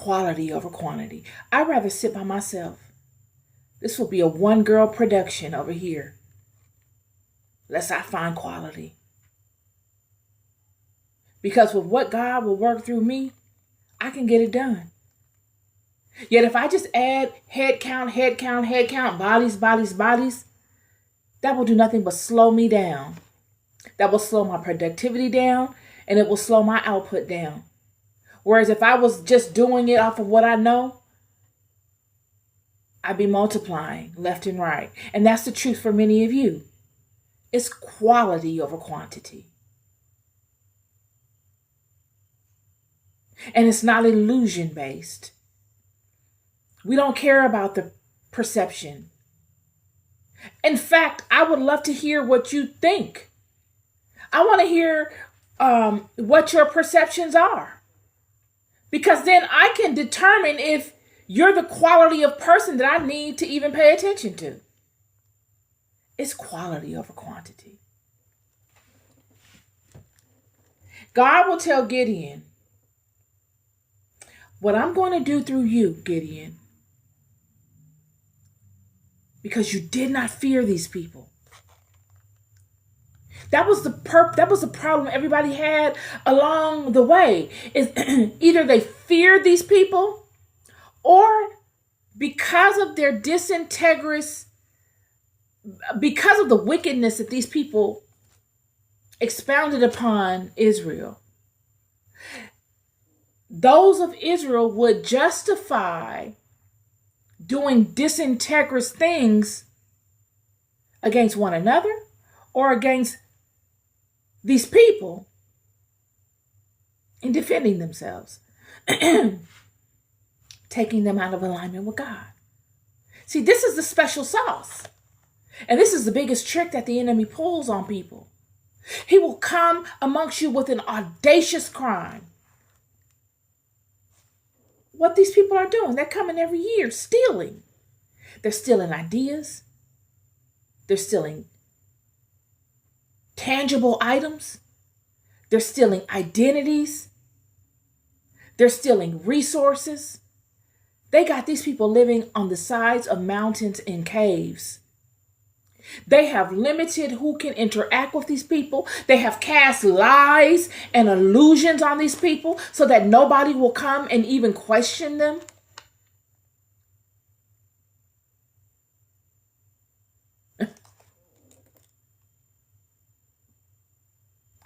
quality over quantity. I'd rather sit by myself. This will be a one-girl production over here. Lest I find quality. Because with what God will work through me, I can get it done. Yet if I just add head count, bodies, that will do nothing but slow me down. That will slow my productivity down, and it will slow my output down. Whereas if I was just doing it off of what I know, I'd be multiplying left and right. And that's the truth for many of you. It's quality over quantity. And it's not illusion based. We don't care about the perception. In fact, I would love to hear what you think. I want to hear what your perceptions are. Because then I can determine if you're the quality of person that I need to even pay attention to. It's quality over quantity. God will tell Gideon, what I'm going to do through you, Gideon, because you did not fear these people. That was the problem everybody had along the way. Is either they feared these people, or because of their because of the wickedness that these people expounded upon Israel, those of Israel would justify doing disintegrous things against one another or against these people in defending themselves, taking them out of alignment with God. See, this is the special sauce. And this is the biggest trick that the enemy pulls on people. He will come amongst you with an audacious crime. What these people are doing, they're coming every year stealing. They're stealing ideas. They're stealing tangible items. They're stealing identities. They're stealing resources. They got these people living on the sides of mountains and caves. They have limited who can interact with these people. They have cast lies and illusions on these people so that nobody will come and even question them.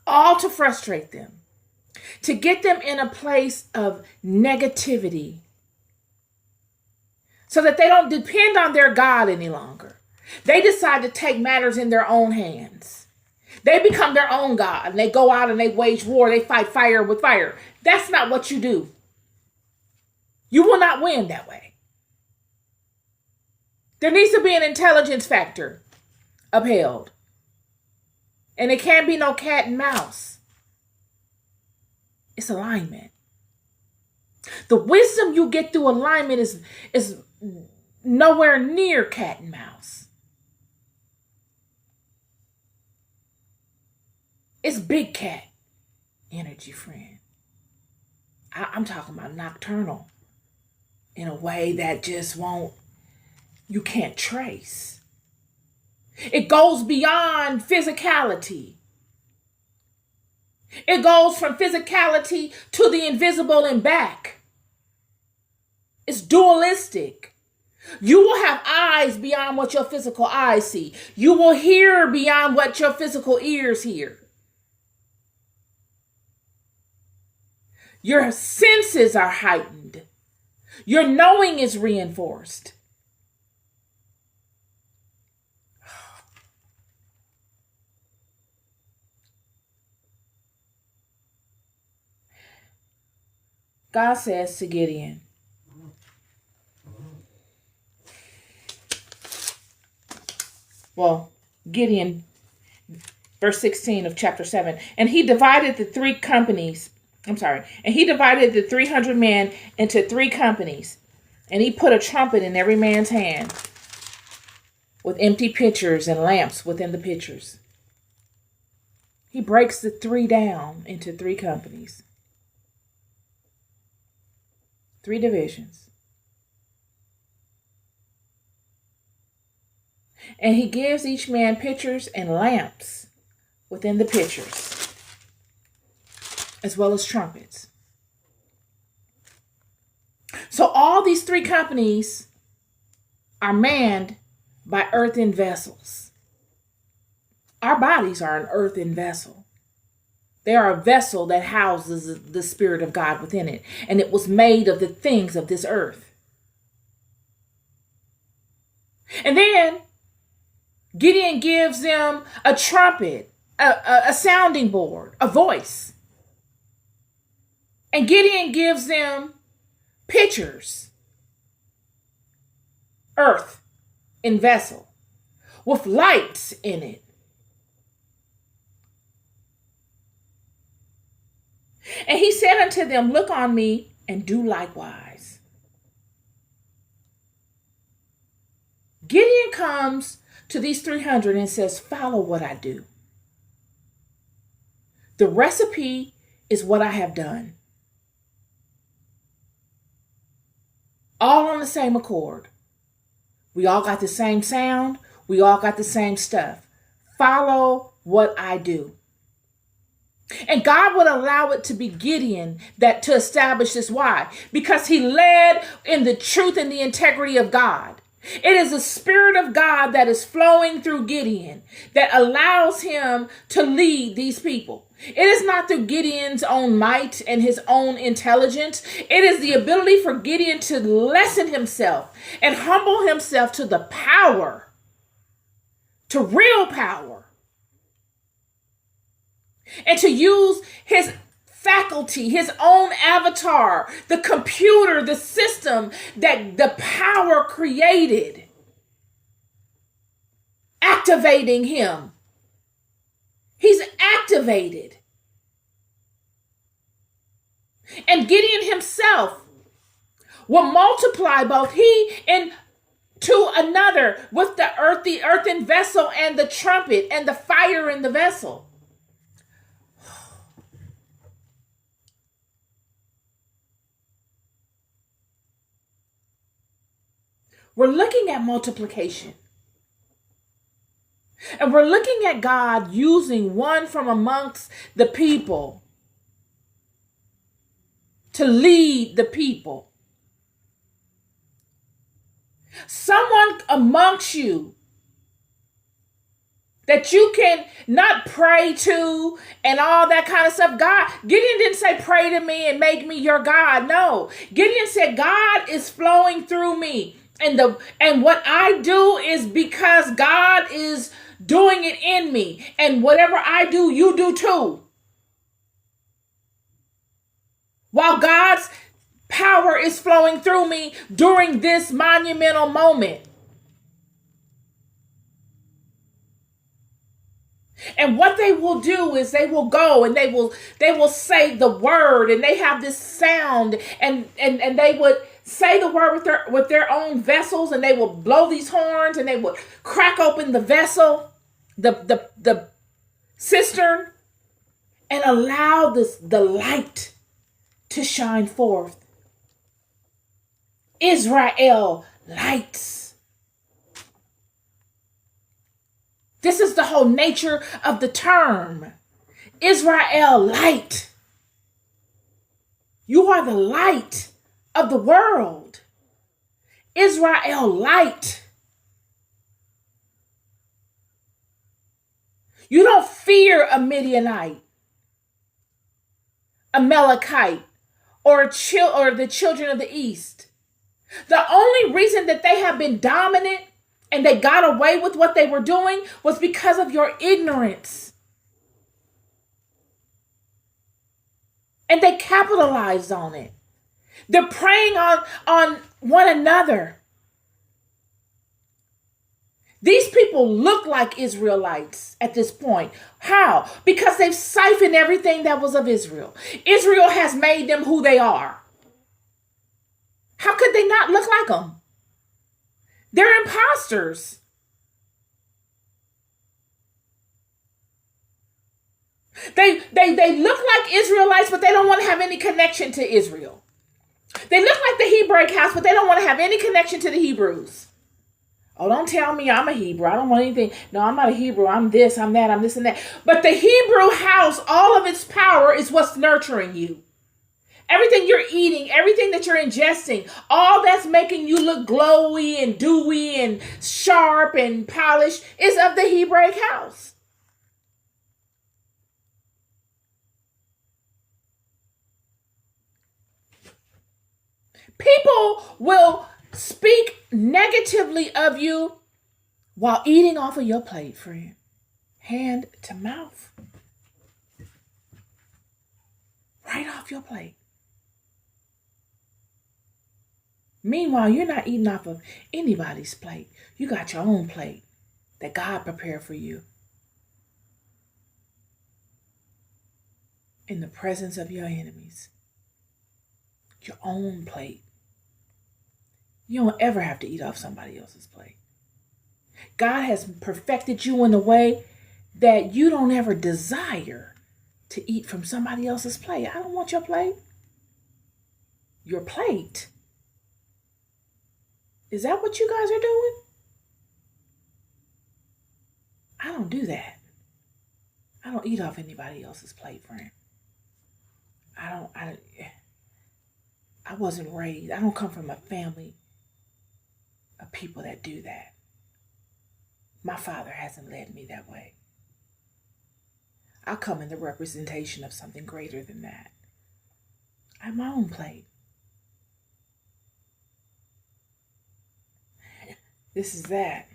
All to frustrate them, to get them in a place of negativity so that they don't depend on their God any longer. They decide to take matters in their own hands. They become their own God, and they go out and they wage war. They fight fire with fire. That's not what you do. You will not win that way. There needs to be an intelligence factor upheld. And it can't be no cat and mouse. It's alignment. The wisdom you get through alignment is nowhere near cat and mouse. It's big cat energy, friend. I'm talking about nocturnal in a way that just you can't trace. It goes beyond physicality. It goes from physicality to the invisible and back. It's dualistic. You will have eyes beyond what your physical eyes see. You will hear beyond what your physical ears hear. Your senses are heightened. Your knowing is reinforced. God says to Gideon, Gideon, verse 16 of chapter 7, and he divided the 300 men into 3 companies, and he put a trumpet in every man's hand with empty pitchers and lamps within the pitchers. He breaks the 3 down into 3 companies. Three divisions. And he gives each man pitchers and lamps within the pitchers, as well as trumpets. So all these three companies are manned by earthen vessels. Our bodies are an earthen vessel. They are a vessel that houses the Spirit of God within it, and it was made of the things of this earth. And then Gideon gives them a trumpet, a sounding board, a voice. And Gideon gives them pitchers, earth in vessel, with lights in it. And he said unto them, look on me and do likewise. Gideon comes to these 300 and says, follow what I do. The recipe is what I have done. All on the same accord. We all got the same sound. We all got the same stuff. Follow what I do. And God would allow it to be Gideon that to establish this. Why? Because he led in the truth and the integrity of God. It is the Spirit of God that is flowing through Gideon that allows him to lead these people. It is not through Gideon's own might and his own intelligence. It is the ability for Gideon to lessen himself and humble himself to the power, to real power, and to use his faculty, his own avatar, the computer, the system that the power created, activating him. He's activated. And Gideon himself will multiply both he and to another with the earthen vessel and the trumpet and the fire in the vessel. We're looking at multiplication. And we're looking at God using one from amongst the people to lead the people. Someone amongst you that you can not pray to and all that kind of stuff. Gideon didn't say pray to me and make me your God. No, Gideon said God is flowing through me. And what I do is because God is doing it in me. And whatever I do, you do too. While God's power is flowing through me during this monumental moment. And what they will do is they will go and they will say the word, and they have this sound, and they would say the word with their own vessels, and they will blow these horns, and they would crack open the vessel, the cistern, and allow the light to shine forth. Israel lights. This is the whole nature of the term. Israel light. You are the light of the world. Israel light. You don't fear a Midianite, a Amalekite, or the children of the east. The only reason that they have been dominant and they got away with what they were doing was because of your ignorance. And they capitalized on it. They're preying on one another. These people look like Israelites at this point. How? Because they've siphoned everything that was of Israel. Israel has made them who they are. How could they not look like them? They're imposters. They look like Israelites, but they don't want to have any connection to Israel. They look like the Hebraic house, but they don't want to have any connection to the Hebrews. Oh, don't tell me I'm a Hebrew. I don't want anything. No, I'm not a Hebrew. I'm this, I'm that, I'm this and that. But the Hebrew house, all of its power is what's nurturing you. Everything you're eating, everything that you're ingesting, all that's making you look glowy and dewy and sharp and polished is of the Hebraic house. People will speak negatively of you while eating off of your plate, friend. Hand to mouth. Right off your plate. Meanwhile, you're not eating off of anybody's plate. You got your own plate that God prepared for you. In the presence of your enemies. Your own plate. You don't ever have to eat off somebody else's plate. God has perfected you in a way that you don't ever desire to eat from somebody else's plate. I don't want your plate. Your plate. Is that what you guys are doing? I don't do that. I don't eat off anybody else's plate, friend. I wasn't raised. I don't come from a family of people that do that. My father hasn't led me that way. I come in the representation of something greater than that. I have my own plate. This is that.